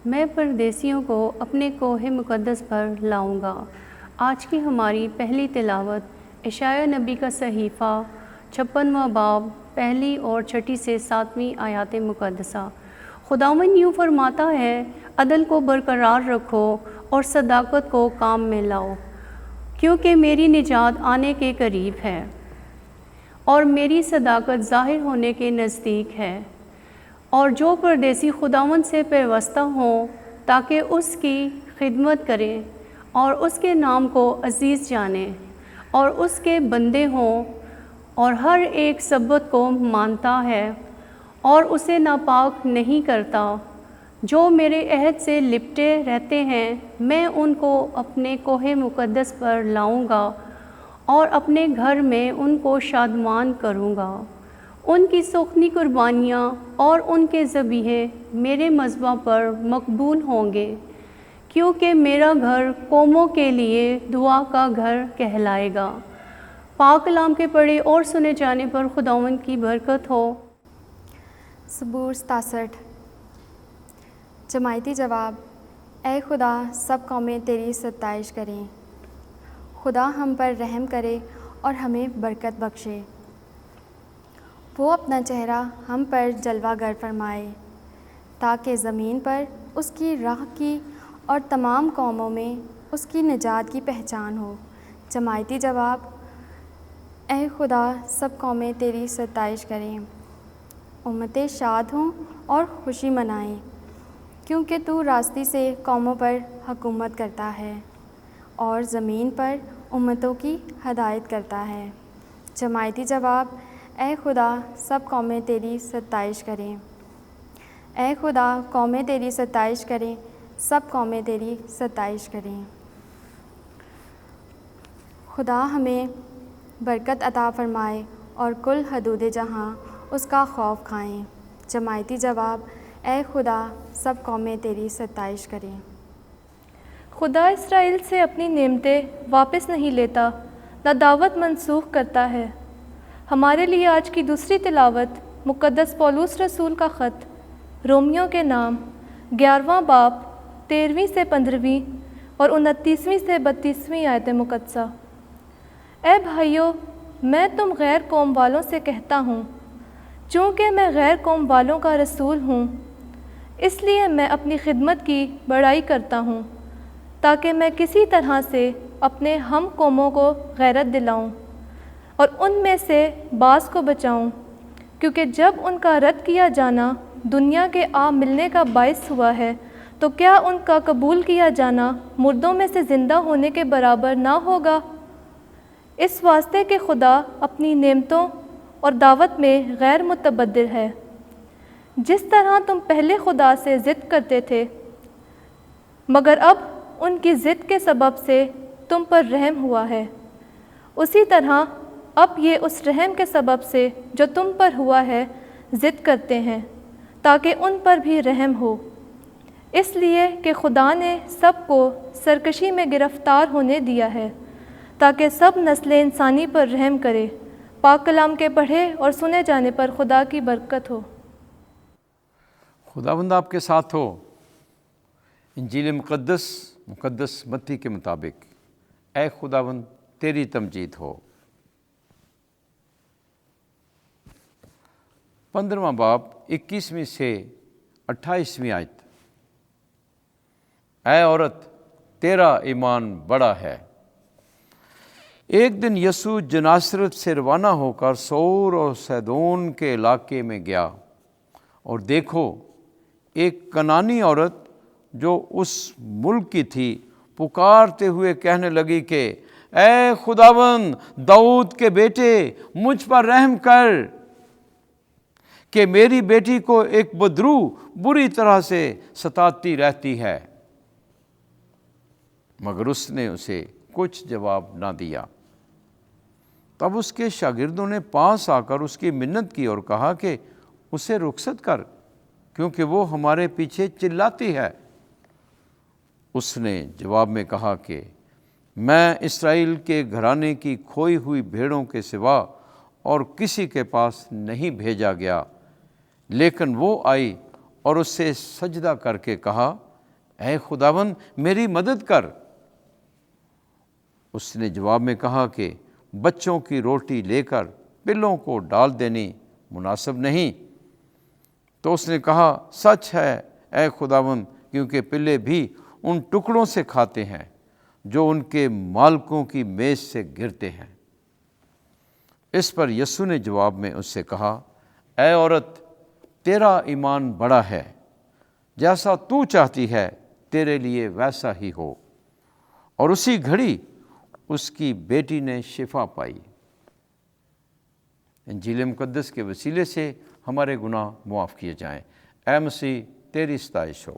میں پردیسیوں کو اپنے کوہ مقدس پر لاؤں گا۔ آج کی ہماری پہلی تلاوت اشعیاء نبی کا صحیفہ 56واں باب 1 اور 6 سے 7 آیات مقدسہ۔ خداوند یوں فرماتا ہے، عدل کو برقرار رکھو اور صداقت کو کام میں لاؤ، کیونکہ میری نجات آنے کے قریب ہے اور میری صداقت ظاہر ہونے کے نزدیک ہے۔ اور جو پردیسی خداوند سے پیوستہ ہوں تاکہ اس کی خدمت کریں اور اس کے نام کو عزیز جانیں اور اس کے بندے ہوں، اور ہر ایک سبت کو مانتا ہے اور اسے ناپاک نہیں کرتا، جو میرے عہد سے لپٹے رہتے ہیں، میں ان کو اپنے کوہ مقدس پر لاؤں گا اور اپنے گھر میں ان کو شادمان کروں گا۔ ان کی سخنی قربانیاں اور ان کے ذبیحے میرے مذبح پر مقبول ہوں گے، کیونکہ میرا گھر قوموں کے لیے دعا کا گھر کہلائے گا۔ پاک کلام کے پڑھے اور سنے جانے پر خداوند کی برکت ہو۔ زبور 67۔ جماعتی جواب: اے خدا، سب قومیں تیری ستائش کریں۔ خدا ہم پر رحم کرے اور ہمیں برکت بخشے۔ وہ اپنا چہرہ ہم پر جلوہ گر فرمائے، تاکہ زمین پر اس کی راہ کی اور تمام قوموں میں اس کی نجات کی پہچان ہو۔ جماعتی جواب: اے خدا، سب قومیں تیری ستائش کریں۔ امتیں شاد ہوں اور خوشی منائیں، کیونکہ تو راستی سے قوموں پر حکومت کرتا ہے اور زمین پر امتوں کی ہدایت کرتا ہے۔ جماعتی جواب: اے خدا، سب قومیں تیری ستائش کریں۔ اے خدا، قومیں تیری ستائش کریں، سب قومیں تیری ستائش کریں۔ خدا ہمیں برکت عطا فرمائے اور کل حدود جہاں اس کا خوف کھائیں۔ جماعتی جواب: اے خدا، سب قومیں تیری ستائش کریں۔ خدا اسرائیل سے اپنی نعمتیں واپس نہیں لیتا، نہ دعوت منسوخ کرتا ہے۔ ہمارے لیے آج کی دوسری تلاوت مقدس پولس رسول کا خط رومیوں کے نام 11واں باب 13 سے 15 اور 29 سے 32 آیت مقدسہ۔ اے بھائیو، میں تم غیر قوم والوں سے کہتا ہوں، چونکہ میں غیر قوم والوں کا رسول ہوں، اس لیے میں اپنی خدمت کی بڑائی کرتا ہوں، تاکہ میں کسی طرح سے اپنے ہم قوموں کو غیرت دلاؤں اور ان میں سے بعض کو بچاؤں، کیونکہ جب ان کا رد کیا جانا دنیا کے آ ملنے کا باعث ہوا ہے، تو کیا ان کا قبول کیا جانا مردوں میں سے زندہ ہونے کے برابر نہ ہوگا؟ اس واسطے کہ خدا اپنی نعمتوں اور دعوت میں غیر متبدل ہے۔ جس طرح تم پہلے خدا سے ضد کرتے تھے، مگر اب ان کی ضد کے سبب سے تم پر رحم ہوا ہے، اسی طرح اب یہ اس رحم کے سبب سے جو تم پر ہوا ہے ضد کرتے ہیں، تاکہ ان پر بھی رحم ہو، اس لیے کہ خدا نے سب کو سرکشی میں گرفتار ہونے دیا ہے، تاکہ سب نسل انسانی پر رحم کرے۔ پاک کلام کے پڑھے اور سنے جانے پر خدا کی برکت ہو۔ خداوند آپ کے ساتھ ہو۔ انجیل مقدس متی کے مطابق اے خداوند تیری تمجید ہو۔ 15واں باب 21 سے 28 آیت۔ اے عورت، تیرا ایمان بڑا ہے۔ ایک دن یسوع جناسرت سے روانہ ہو کر سور اور سیدون کے علاقے میں گیا، اور دیکھو، ایک کنانی عورت جو اس ملک کی تھی پکارتے ہوئے کہنے لگی کہ اے خداوند داؤد کے بیٹے، مجھ پر رحم کر، کہ میری بیٹی کو ایک بدرو بری طرح سے ستاتی رہتی ہے۔ مگر اس نے اسے کچھ جواب نہ دیا۔ تب اس کے شاگردوں نے پاس آ کر اس کی منت کی اور کہا کہ اسے رخصت کر، کیونکہ وہ ہمارے پیچھے چلاتی ہے۔ اس نے جواب میں کہا کہ میں اسرائیل کے گھرانے کی کھوئی ہوئی بھیڑوں کے سوا اور کسی کے پاس نہیں بھیجا گیا۔ لیکن وہ آئی اور اس سے سجدہ کر کے کہا اے خداوند میری مدد کر۔ اس نے جواب میں کہا کہ بچوں کی روٹی لے کر پلوں کو ڈال دینی مناسب نہیں۔ تو اس نے کہا سچ ہے اے خداوند، کیونکہ پلے بھی ان ٹکڑوں سے کھاتے ہیں جو ان کے مالکوں کی میز سے گرتے ہیں۔ اس پر یسوع نے جواب میں اس سے کہا اے عورت، تیرا ایمان بڑا ہے، جیسا تو چاہتی ہے تیرے لیے ویسا ہی ہو۔ اور اسی گھڑی اس کی بیٹی نے شفا پائی۔ انجیل مقدس کے وسیلے سے ہمارے گناہ معاف کیے جائیں۔ اے مسیح تیری ستائش ہو۔